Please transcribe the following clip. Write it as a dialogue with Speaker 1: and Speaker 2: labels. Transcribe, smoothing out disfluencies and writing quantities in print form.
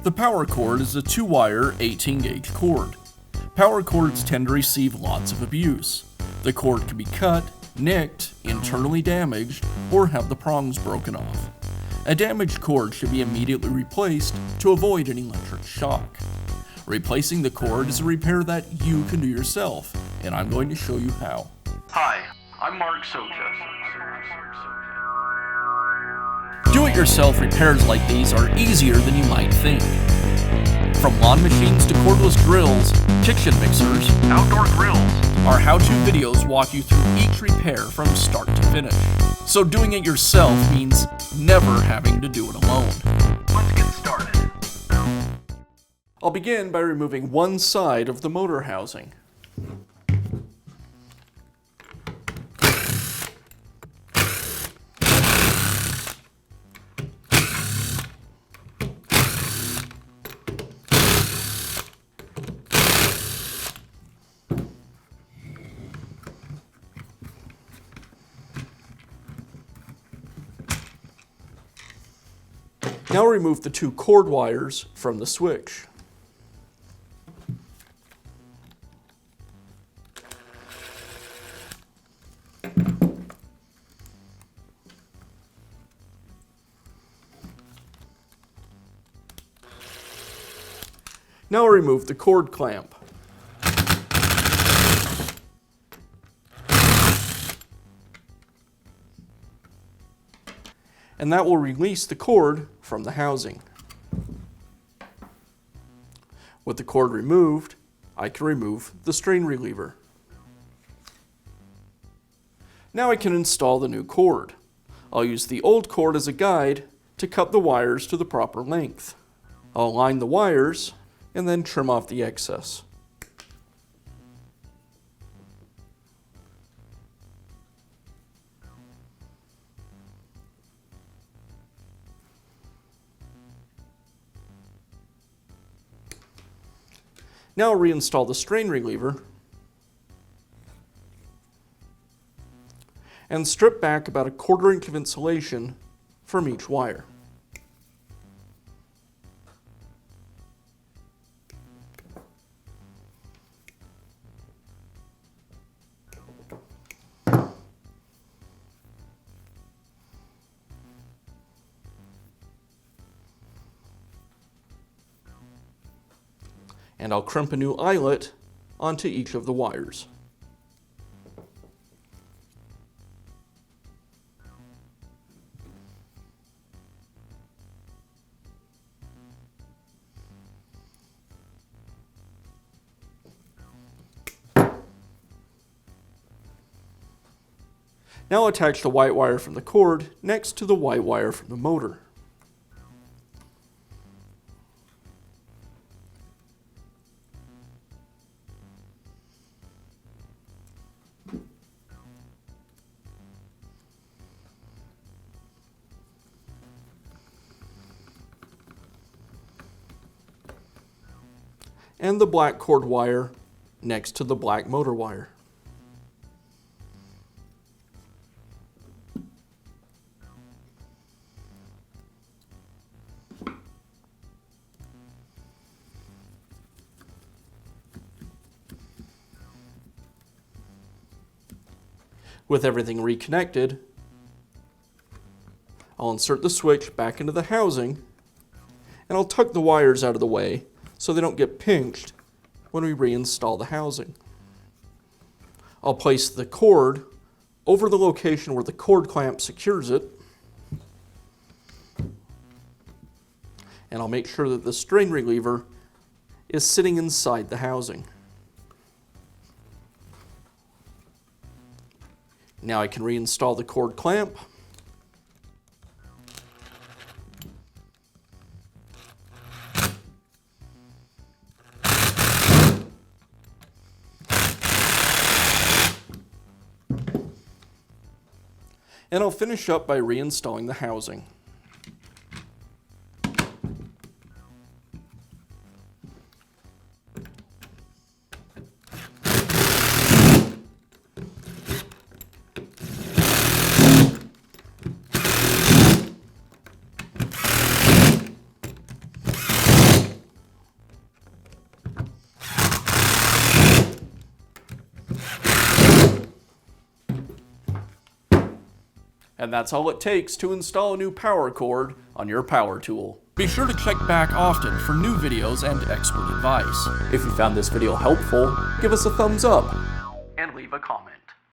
Speaker 1: The power cord is a 2-wire 18-gauge cord. Power cords tend to receive lots of abuse. The cord can be cut, nicked, internally damaged, or have the prongs broken off. A damaged cord should be immediately replaced to avoid an electric shock. Replacing the cord is a repair that you can do yourself, and I'm going to show you how.
Speaker 2: Hi, I'm Mark Socha.
Speaker 1: Do-it-yourself repairs like these are easier than you might think. From lawn machines to cordless drills, kitchen mixers,
Speaker 2: Outdoor grills.
Speaker 1: our how-to videos walk you through each repair from start to finish. So doing it yourself means never having to do it alone.
Speaker 2: Let's get started.
Speaker 1: I'll begin by removing one side of the motor housing. Now remove the 2 cord wires from the switch. Now remove the cord clamp. And that will release the cord from the housing. With the cord removed, I can remove the strain reliever. Now I can install the new cord. I'll use the old cord as a guide to cut the wires to the proper length. I'll align the wires and then trim off the excess. Now I'll reinstall the strain reliever and strip back about 1/4 inch of insulation from each wire. And I'll crimp a new eyelet onto each of the wires. Now attach the white wire from the cord next to the white wire from the motor. And the black cord wire next to the black motor wire. With everything reconnected, I'll insert the switch back into the housing and I'll tuck the wires out of the way so they don't get pinched when we reinstall the housing. I'll place the cord over the location where the cord clamp secures it, and I'll make sure that the strain reliever is sitting inside the housing. Now I can reinstall the cord clamp. And I'll finish up by reinstalling the housing. And that's all it takes to install a new power cord on your power tool. Be sure to check back often for new videos and expert advice. If you found this video helpful, give us a thumbs up
Speaker 2: And leave a comment.